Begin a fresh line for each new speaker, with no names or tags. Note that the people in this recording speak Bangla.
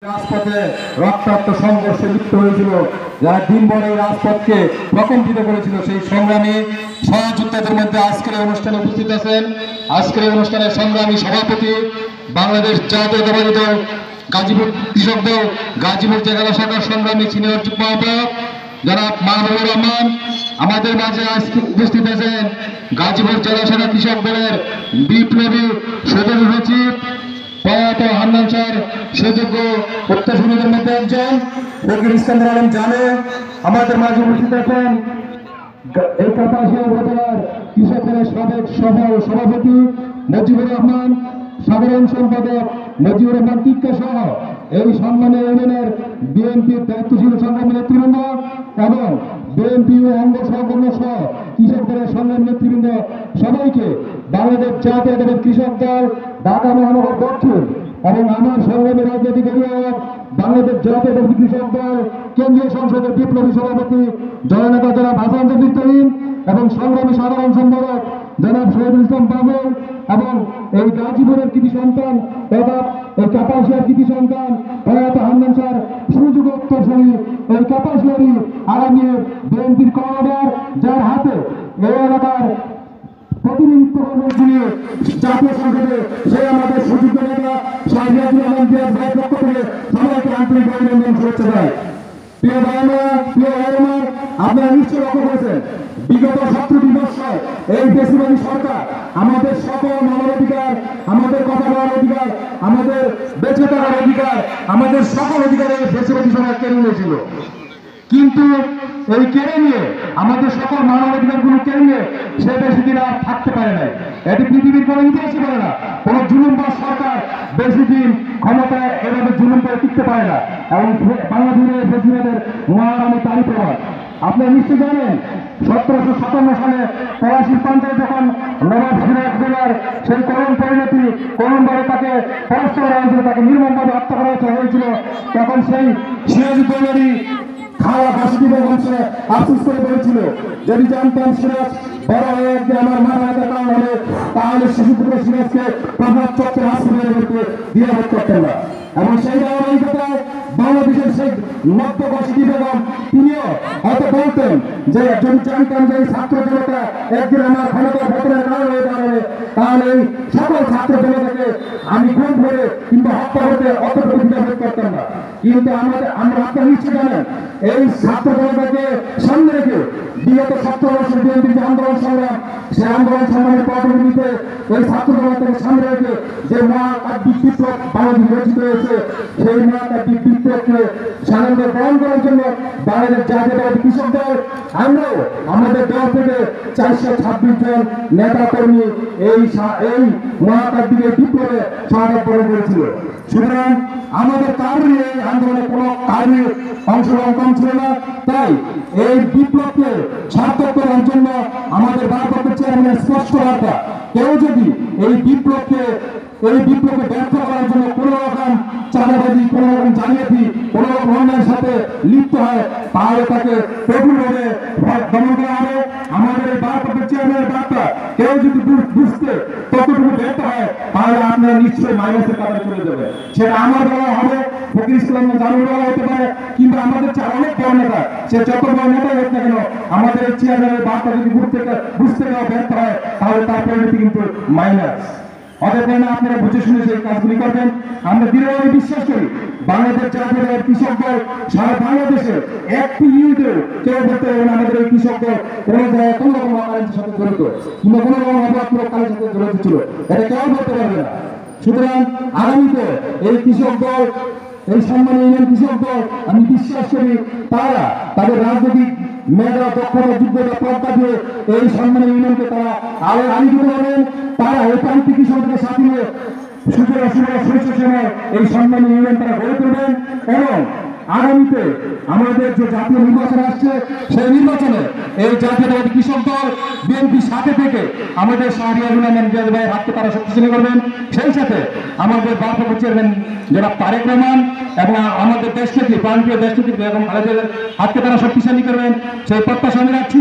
রাজপথে রক্তাক্ত সংঘর্ষে লিপ্ত হয়েছিল, যারা দিনভর এই রাজপথকে প্রকম্পিত করেছিল, সেই সংগ্রামী সহযোদ্ধাদের মধ্যে আজকের অনুষ্ঠানে উপস্থিত আছেন আজকের অনুষ্ঠানের সংগ্রামী সভাপতি বাংলাদেশ জাতীয়তাবাদী দল গাজীপুর কৃষক দল গাজীপুর জেলা শাখার সংগ্রামী সিনিয়র যুগ্ম আহ্বায়ক যারা মাহবুবুর রহমান। আমাদের মাঝে আজকে উপস্থিত আছেন গাজীপুর জেলা শাখা কৃষক দলের বিপ্লবী সদস্য সচিব প্রয়াত হান্নান স্যার, সুযোগ্য উত্তরসূরিদের মধ্যে একজন ফকির ইস্কান্দার আলম জানে। আমাদের মাঝে উপস্থিত আছেন এই কাপাসিয়া উপজেলার কৃষক দলের সাবেক সভাপতি মজিবুর রহমান, সাধারণ সম্পাদক মজিবুর রহমান টিক্কা সহ এই সম্মানীয় ইউনিয়নের বিএনপির দায়িত্বশীল সংগ্রামী নেতৃবৃন্দ এবং বিএনপি ও অঙ্গ সহকর্মী সহ কৃষক দলের সংগ্রামী নেতৃবৃন্দ সবাইকে বাংলাদেশ জাতীয়তাবাদী কৃষক দল ঢাকা মহানগর দক্ষিণ এবং আমার সংগ্রামী রাজনৈতিক অভিভাবক বাংলাদেশ জাতীয়তাবাদী কৃষক দল কেন্দ্রীয় সংসদের বিপ্লবী সভাপতি জননেতা জনাব হাসান জহির এবং সংগ্রামী সাধারণ সম্পাদক জনাব শহীদুল ইসলাম বাবুল এবং এই গাজীপুরের কৃতি সন্তান তথা এই কাপাসিয়ার কৃতি সন্তান প্রয়াত হান্নান স্যার সুযোগ্য উত্তরসূরি এই কাপাসিয়ারই আগামী বিএনপির কর্ণধার, যার হাতে এই এলাকার প্রতিনিধিত্ব নিয়ে জাতীয় সংসদে সে আমাদের সুযোগ্য নেতা শাহরিয়াতুল আলম জিয়াদ ভাইয়ের পক্ষ থেকে সবাইকে আন্তরিক অভিনন্দন শুভেচ্ছা দেয়। প্রিয় ভাইরা, প্রিয় ভাইরা, আপনারা নিশ্চয় লক্ষ্য করেছেন বিগত 17টি বছর এই বেশিরভাগী সরকার আমাদের সকল মানবাধিকার, আমাদের কথা বলার অধিকার, আমাদের বেঁচে থাকার অধিকার, আমাদের সকল অধিকারের বেশিরভাগী সরকার কেড়ে নিয়েছিল। কিন্তু এই কেড়ে নিয়ে আমাদের সকল মানবাধিকারগুলো কেড়ে নিয়ে সে বেশি দিন আর থাকতে পারে না। এটি পৃথিবীর কোনো ইতিহাসই বলে না কোন জুলুমবাজ সরকার বেশি দিন ক্ষমতায় এভাবে জুলুম করে টিকতে পারে না, এবং বাংলাদেশের প্রেসিডেন্টের মহারানী তারই প্রমাণ। আপনারা নিশ্চয় জানেন 1757 সালে পলাশির প্রান্তরে যখন নবাব সিরাজউদ্দৌলার সেই করুণ পরিণতি করুণভাবে তাকে পরাস্ত করা হয়েছিল, তাকে নির্মমভাবে হত্যা করা হয়েছিল, তখন সেই সিরাজউদ্দৌলারই খাওয়া ফাঁসি দিব বলছে আফসোস করে বলেছিল, যদি জানতাম সিরাজ বড় হয়ে একদিন আমার মাথা হাতে কারণ হলে তাহলে শিশুপুত্র সিরাজকে প্রভাব চক্রের হাসপাতালে দিয়ে করতেন না। এবং সেই ধারাবাহিকতায় বাংলাদেশের সেই মধ্যবর্ষী বেগম তিনিও হয়তো বলতেন যে যদি জানতাম যে এই ছাত্র জনতা একদিন আমার ক্ষমতা ভোটের কারণ হয়ে দাঁড়াবে তাহলে এই সকল ছাত্র জনতাকে আমি খুন করে কিংবা হত্যা করতে অতটুকু বিচার করতাম না। কিন্তু আমরা আপনারা নিশ্চয় জানেন এই ছাত্র জনতাকে সামনে রেখে বিগত 17 বছর বিএনপির যে আন্দোলন সংগ্রাম, সেই আন্দোলন সংগ্রামের পটভূমিতে এই ছাত্র জনতাকে সামনে রেখে যে মহাকাব্যিক বিপ্লব বাংলাদেশ রচিত হয়েছে, সেই মহাকাব্যিক বিপ্লবকে সাধারণত গ্রহণ করার জন্য বাংলাদেশ জাতীয়তাবাদী কৃষক দল আমরাও আমাদের দল থেকে 426 জন নেতা কর্মী এই মহাকাব্যিক বিপ্লবে সহায়তা প্রদান করেছিল। সুতরাং আমাদের কারণে এই আন্দোলনে কোনো কারণে অংশগ্রহণ কম ছিল না। তাই এই বিপ্লবকে সার্থক করার জন্য আমাদের ভারপ্রাপ্ত চেয়ারম্যানের স্পষ্ট বার্তা, কেউ যদি এই বিপ্লবকে ব্যর্থ করার জন্য কোন রকম চাঁদাবাজি, কোন রকম জালিয়াতি, কোন রকম অন্যায়ের সাথে লিপ্ত হয় তাহলে তাকে কঠোরভাবে দমন করা হবে। আমাদের এই ভারপ্রাপ্ত চেয়ারম্যানের বার্তা, কেউ যদি বুঝতে ততটুকু ব্যর্থ হয় তাহলে আপনারা নিশ্চয়ই মাইনাসের কাতারে চলে যাবে। সেটা আমার বলা হবে, ফকির ইসলাম জানুর বলা হতে পারে, কিন্তু আমাদের অনেক বড় নেতা, সে যত বড় নেতাই হোক না কেন, আমাদের এই চেয়ারম্যানের বার্তা যদি বুঝতে দেওয়া ব্যর্থ হয় তাহলে তার পরিণতি কিন্তু মাইনাস। অতএব আপনারা বুঝে শুনে সেই কাজগুলি করবেন। আমরা দৃঢ়ভাবে বিশ্বাস করি বাংলাদেশ জাতীয়তাবাদী কৃষক দল সারা বাংলাদেশের একটি ইউনিটেও কেউ বলতে পারবে না আমাদের এই কৃষক দল কোনো জায়গায় কোনো রকম অকারেন্সের সাথে জড়িত কিংবা কোনো রকম অপরাধমূলক কাজের সাথে জড়িত ছিল, এটা কেউ বলতে পারবে না। সুতরাং আগামীতে এই কৃষক দল, এই সম্মানীয় ইউনিয়ন কৃষক দল, আমি বিশ্বাস করি তারা তাদের রাজনৈতিক মেধা, দক্ষতা, যোগ্যতা, প্রজ্ঞা দিয়ে এই সম্মানীয় ইউনিয়নকে তারা আরো আনিয়ে পারবেন। তারা এই প্রান্তিক কৃষকদের সাথে নিয়ে শৈশব সময় এই সম্মানীয় ইউনিয়ন তারা গড়ে তুলবেন এবং আগামীতে আমাদের যে জাতীয় নির্বাচন আসছে সেই নির্বাচনে এই জাতীয়তাবাদী কৃষক দল বিএনপির সাথে থেকে আমাদের শাহরিয়াতুল আলম জিয়াদ ভাইয়ের হাতকে তারা শক্তিশালী করবেন। সেই সাথে আমাদের ভারপ্রাপ্ত চেয়ারম্যান জনাব তারেক রহমান এবং আমাদের দেশনেত্রী প্রাণপ্রিয় দেশনেত্রী বেগম খালেদা জিয়ার হাতকে তারা শক্তিশালী করবেন, সেই প্রত্যাশা আমি রাখছি।